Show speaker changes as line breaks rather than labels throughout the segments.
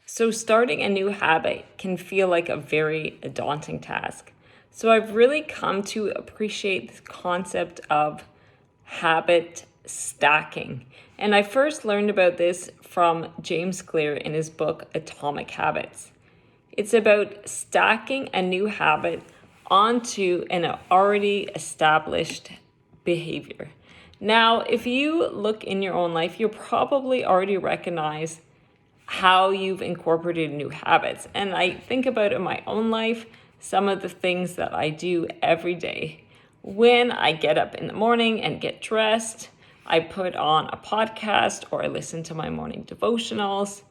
So starting a new habit can feel like a very daunting task. So I've really come to appreciate the concept of habit stacking. And I first learned about this from James Clear in his book Atomic Habits. It's about stacking a new habit onto an already established behavior. Now, if you look in your own life, you'll probably already recognize how you've incorporated new habits. And I think about in my own life, some of the things that I do every day. When I get up in the morning and get dressed, I put on a podcast or I listen to my morning devotionals.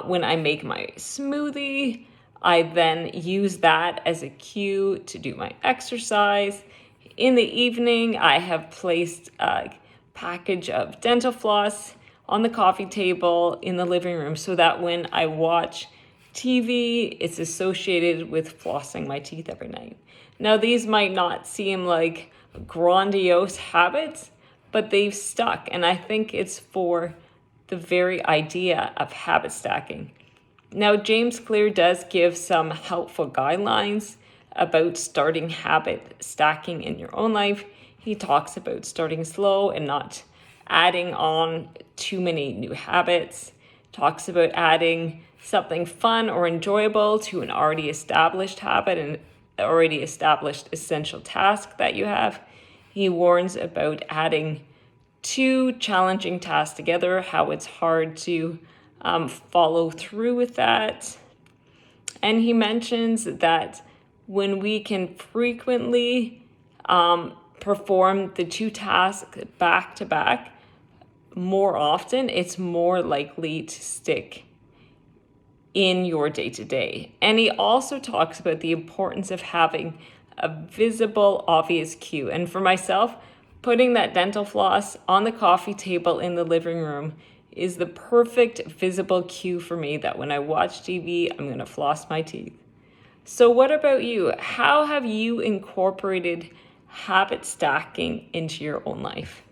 When I make my smoothie, I then use that as a cue to do my exercise. In the evening, I have placed a package of dental floss on the coffee table in the living room so that when I watch TV, it's associated with flossing my teeth every night. Now, these might not seem like grandiose habits, but they've stuck. And I think it's for the very idea of habit stacking. Now, James Clear does give some helpful guidelines about starting habit stacking in your own life. He talks about starting slow and not adding on too many new habits. Talks about adding something fun or enjoyable to an already established habit and already established essential task that you have. He warns about adding two challenging tasks together, how it's hard to follow through with that. And he mentions that when we can frequently perform the two tasks back to back more often, it's more likely to stick in your day-to-day. And he also talks about the importance of having a visible, obvious cue. And for myself, putting that dental floss on the coffee table in the living room is the perfect visible cue for me that when I watch TV, I'm going to floss my teeth. So what about you? How have you incorporated habit stacking into your own life?